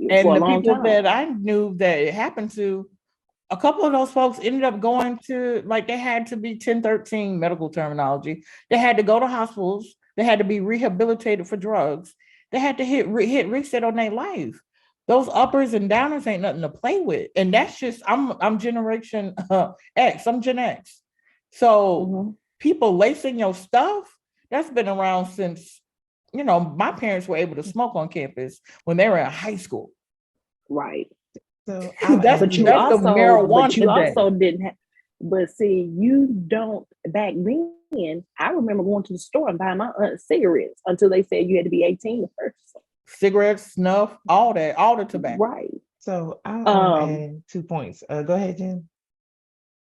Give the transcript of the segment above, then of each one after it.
And for a the long people time. that I knew that it happened to, a couple of those folks ended up going to, like, they had to be 1013 medical terminology. They had to go to hospitals. They had to be rehabilitated for drugs. They had to hit reset on their life. Those uppers and downers ain't nothing to play with. And that's just, I'm generation X. I'm Gen X. So people lacing your stuff, that's been around since, my parents were able to smoke on campus when they were in high school. Right. So I'll That's add But to you the that. also, marijuana day. didn't have. But see, you don't back then. I remember going to the store and buying my aunt cigarettes until they said you had to be 18 to purchase them. Cigarettes, snuff, all that, all the tobacco. Right. So I'll Um. add 2 points. Go ahead, Jen.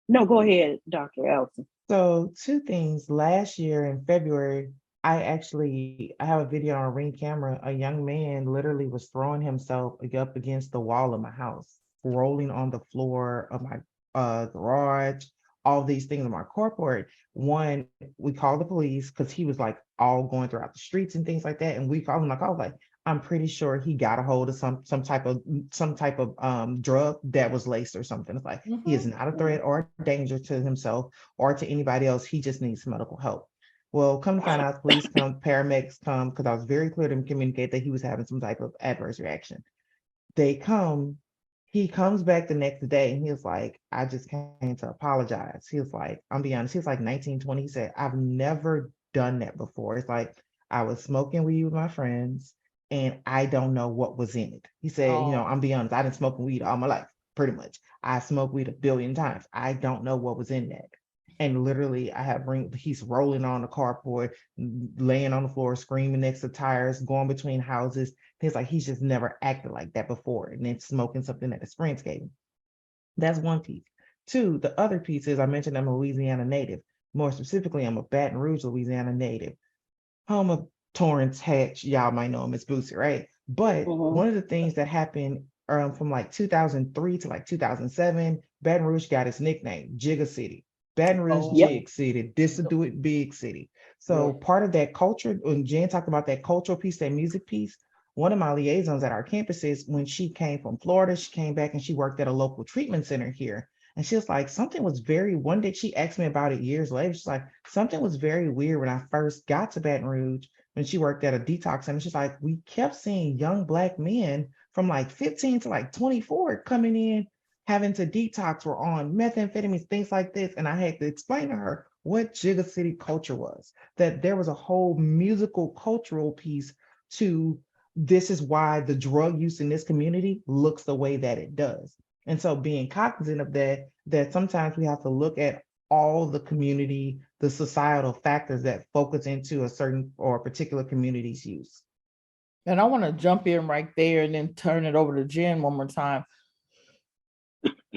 No, go ahead, Dr. Allison. So two things. Last year in February, I have a video on a Ring camera. A young man literally was throwing himself up against the wall of my house, rolling on the floor of my garage, all these things in my carport. One, we called the police because he was like all going throughout the streets and things like that. And we called him, like, I was like, I'm pretty sure he got a hold of some type of drug that was laced or something. It's like he is not a threat or a danger to himself or to anybody else. He just needs medical help. Well, come to find out, police come, paramedics come, because I was very clear to communicate that he was having some type of adverse reaction. They come, he comes back the next day and he was like, I just came to apologize. He was like, I'm be honest, he was like 19, 20. He said, I've never done that before. It's like I was smoking weed with my friends and I don't know what was in it. He said, I'm be honest, I didn't smoke weed all my life, pretty much. I smoked weed a billion times. I don't know what was in that. And literally, he's rolling on the carport, laying on the floor, screaming next to tires, going between houses. He's like, he's just never acted like that before. And then smoking something that his friends gave him. That's one piece. Two, the other piece is I mentioned I'm a Louisiana native. More specifically, I'm a Baton Rouge, Louisiana native. Home of Torrance Hatch, y'all might know him as Boosie, right? But one of the things that happened from like 2003 to like 2007, Baton Rouge got its nickname, Jigga City. Baton Rouge Jig City, this to do it big city. So part of that culture, when Jen talked about that cultural piece, that music piece, one of my liaisons at our campuses, when she came from Florida, she came back and she worked at a local treatment center here. And she was like, one day she asked me about it years later. She's like, something was very weird when I first got to Baton Rouge, when she worked at a detox center. She's like, we kept seeing young Black men from like 15 to like 24 coming in, having to detox, were on methamphetamines, things like this. And I had to explain to her what Jigga City culture was, that there was a whole musical cultural piece to this is why the drug use in this community looks the way that it does. And so being cognizant of that sometimes we have to look at all the community, the societal factors that focus into a certain or a particular community's use. And I want to jump in right there and then turn it over to Jen one more time.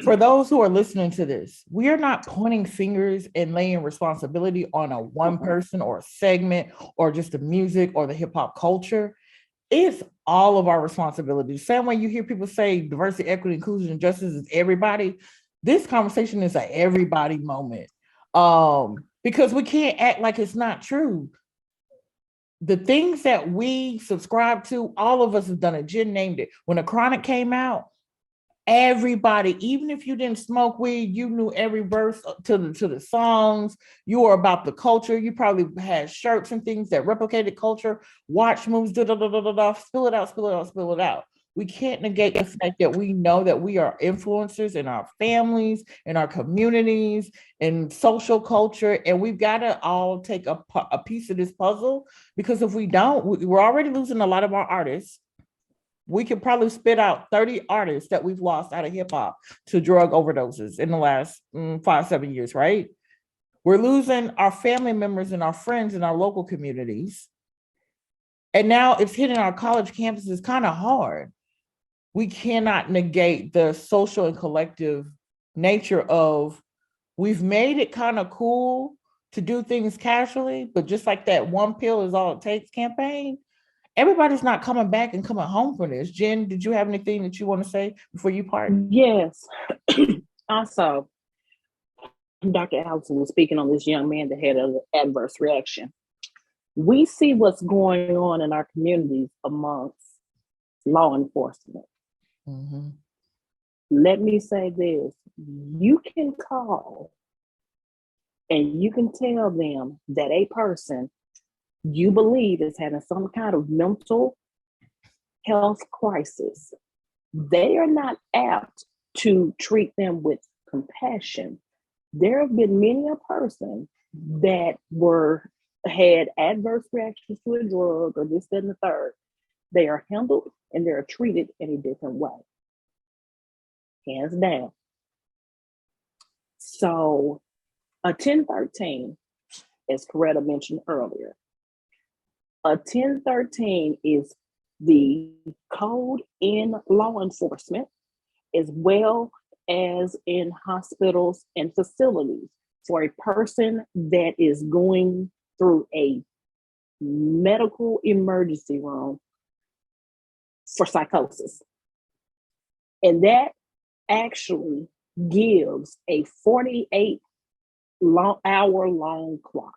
For those who are listening to this, we are not pointing fingers and laying responsibility on a one person or a segment or just the music or the hip hop culture. It's all of our responsibility. The same way you hear people say diversity, equity, inclusion, and justice is everybody. This conversation is a everybody moment. Because we can't act like it's not true. The things that we subscribe to, all of us have done it. Jen named it. When the Chronic came out, everybody, even if you didn't smoke weed, you knew every verse to the songs. You were about the culture. You probably had shirts and things that replicated culture. Watch movies, spill it out, spill it out, spill it out. We can't negate the fact that we know that we are influencers in our families, in our communities, in social culture, and we've got to all take a piece of this puzzle, because if we don't, we're already losing a lot of our artists. We could probably spit out 30 artists that we've lost out of hip hop to drug overdoses in the last 5-7 years, right? We're losing our family members and our friends in our local communities. And now it's hitting our college campuses kind of hard. We cannot negate the social and collective nature of, we've made it kind of cool to do things casually, but just like that one pill is all it takes campaign, everybody's not coming back and coming home for this. Jen, did you have anything that you want to say before you part? Yes. Also, Dr. Allison was speaking on this young man that had an adverse reaction. We see what's going on in our communities amongst law enforcement. Mhm. Let me say this. You can call and you can tell them that a person you believe is having some kind of mental health crisis. They are not apt to treat them with compassion. There have been many a person that had adverse reactions to a drug or this, that, and the third. They are handled and they are treated in a different way. Hands down. So a 1013, as Retta mentioned earlier, a 1013 is the code in law enforcement as well as in hospitals and facilities for a person that is going through a medical emergency room for psychosis. And that actually gives a 48 hour long clock.